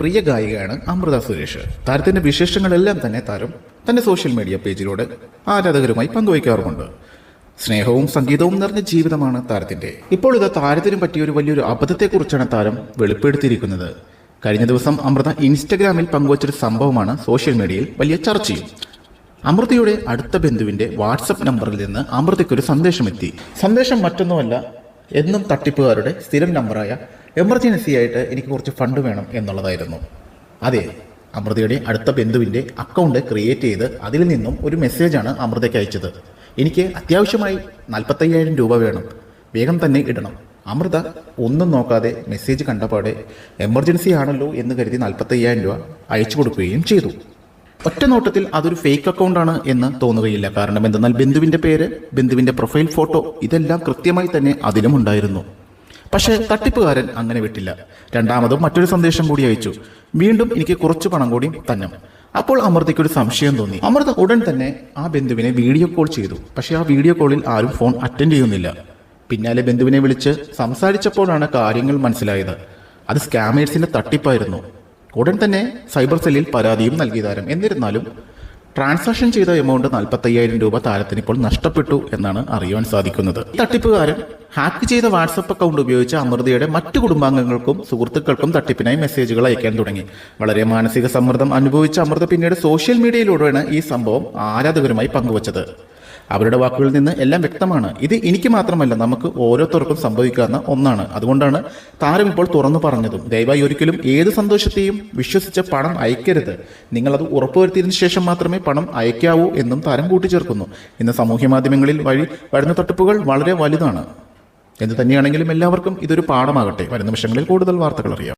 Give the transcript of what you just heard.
പ്രിയ ഗായികയാണ് അമൃത സുരേഷ്. താരത്തിന്റെ വിശേഷങ്ങളെല്ലാം തന്നെ താരം തന്റെ സോഷ്യൽ മീഡിയ പേജിലൂടെ ആരാധകരുമായി പങ്കുവയ്ക്കാറുമുണ്ട്. സ്നേഹവും സംഗീതവും നിറഞ്ഞ ജീവിതമാണ് താരത്തിന്റെ. ഇപ്പോൾ ഇത് താരത്തിനും പറ്റിയ ഒരു വലിയൊരു അബദ്ധത്തെക്കുറിച്ചാണ് താരം വെളിപ്പെടുത്തിയിരിക്കുന്നത്. കഴിഞ്ഞ ദിവസം അമൃത ഇൻസ്റ്റഗ്രാമിൽ പങ്കുവച്ചൊരു സംഭവമാണ് സോഷ്യൽ മീഡിയയിൽ വലിയ ചർച്ചയും. അമൃതയുടെ അടുത്ത ബന്ധുവിന്റെ വാട്സപ്പ് നമ്പറിൽ നിന്ന് അമൃതയ്ക്കൊരു സന്ദേശമെത്തി. സന്ദേശം മറ്റൊന്നുമല്ല, എന്നും തട്ടിപ്പുകാരുടെ സ്ഥിരം നമ്പറായ എമർജൻസി ആയിട്ട് എനിക്ക് കുറച്ച് ഫണ്ട് വേണം എന്നുള്ളതായിരുന്നു. അതെ, അമൃതയുടെ അടുത്ത ബന്ധുവിൻ്റെ അക്കൗണ്ട് ക്രിയേറ്റ് ചെയ്ത് അതിൽ നിന്നും ഒരു മെസ്സേജാണ് അമൃതയ്ക്ക് അയച്ചത്. എനിക്ക് അത്യാവശ്യമായി 45,000 രൂപ വേണം, വേഗം തന്നെ ഇടണം. അമൃത ഒന്നും നോക്കാതെ മെസ്സേജ് കണ്ടപാടെ എമർജൻസി ആണല്ലോ എന്ന് കരുതി 45,000 രൂപ അയച്ചു കൊടുക്കുകയും ചെയ്തു. ഒറ്റ നോട്ടത്തിൽ അതൊരു ഫേക്ക് അക്കൗണ്ടാണ് എന്ന് തോന്നുകയില്ല. കാരണം എന്തെന്നാൽ ബന്ധുവിൻ്റെ പേര്, ബന്ധുവിൻ്റെ പ്രൊഫൈൽ ഫോട്ടോ ഇതെല്ലാം കൃത്യമായി തന്നെ അതിലും ഉണ്ടായിരുന്നു. പക്ഷേ തട്ടിപ്പുകാരൻ അങ്ങനെ വിട്ടില്ല. രണ്ടാമതും മറ്റൊരു സന്ദേശം കൂടി അയച്ചു. വീണ്ടും എനിക്ക് കുറച്ച് പണം കൂടി തന്നെ. അപ്പോൾ അമൃതയ്ക്കൊരു സംശയം തോന്നി. അമൃത ഉടൻ തന്നെ ആ ബന്ധുവിനെ വീഡിയോ കോൾ ചെയ്തു. പക്ഷേ ആ വീഡിയോ കോളിൽ ആരും ഫോൺ അറ്റൻഡ് ചെയ്യുന്നില്ല. പിന്നാലെ ബന്ധുവിനെ വിളിച്ച് സംസാരിച്ചപ്പോഴാണ് കാര്യങ്ങൾ മനസ്സിലായത്. അത് സ്കാമേഴ്സിന്റെ തട്ടിപ്പായിരുന്നു. ഉടൻ തന്നെ സൈബർ സെല്ലിൽ പരാതിയും നൽകി താരം. എന്നിരുന്നാലും ട്രാൻസാക്ഷൻ ചെയ്ത എമൗണ്ട് 45,000 രൂപ താരത്തിന് ഇപ്പോൾ നഷ്ടപ്പെട്ടു എന്നാണ് അറിയുവാൻ സാധിക്കുന്നത്. തട്ടിപ്പുകാരൻ ഹാക്ക് ചെയ്ത വാട്സപ്പ് അക്കൗണ്ട് ഉപയോഗിച്ച് അമൃതയുടെ മറ്റു കുടുംബാംഗങ്ങൾക്കും സുഹൃത്തുക്കൾക്കും തട്ടിപ്പിനായി മെസ്സേജുകൾ അയക്കാൻ തുടങ്ങി. വളരെ മാനസിക സമ്മർദ്ദം അനുഭവിച്ച അമൃത പിന്നീട് സോഷ്യൽ മീഡിയയിലൂടെയാണ് ഈ സംഭവം ആരാധകരുമായി പങ്കുവച്ചത്. അവരുടെ വാക്കുകളിൽ നിന്ന് എല്ലാം വ്യക്തമാണ്. ഇത് എനിക്ക് മാത്രമല്ല, നമുക്ക് ഓരോരുത്തർക്കും സംഭവിക്കാവുന്ന ഒന്നാണ്. അതുകൊണ്ടാണ് താരം ഇപ്പോൾ തുറന്നു പറഞ്ഞതും. ദയവായി ഒരിക്കലും ഏത് സന്തോഷത്തെയും വിശ്വസിച്ച് പണം അയക്കരുത്. നിങ്ങളത് ഉറപ്പുവരുത്തിയതിനു ശേഷം മാത്രമേ പണം അയക്കാവൂ എന്നും താരം കൂട്ടിച്ചേർക്കുന്നു. ഇന്ന് സാമൂഹ്യ മാധ്യമങ്ങളിൽ വഴി വരുന്ന തട്ടിപ്പുകൾ വളരെ വലുതാണ്. എന്ത് തന്നെയാണെങ്കിലും എല്ലാവർക്കും ഇതൊരു പാഠമാകട്ടെ. വരും നിമിഷങ്ങളിൽ കൂടുതൽ വാർത്തകൾ അറിയാം.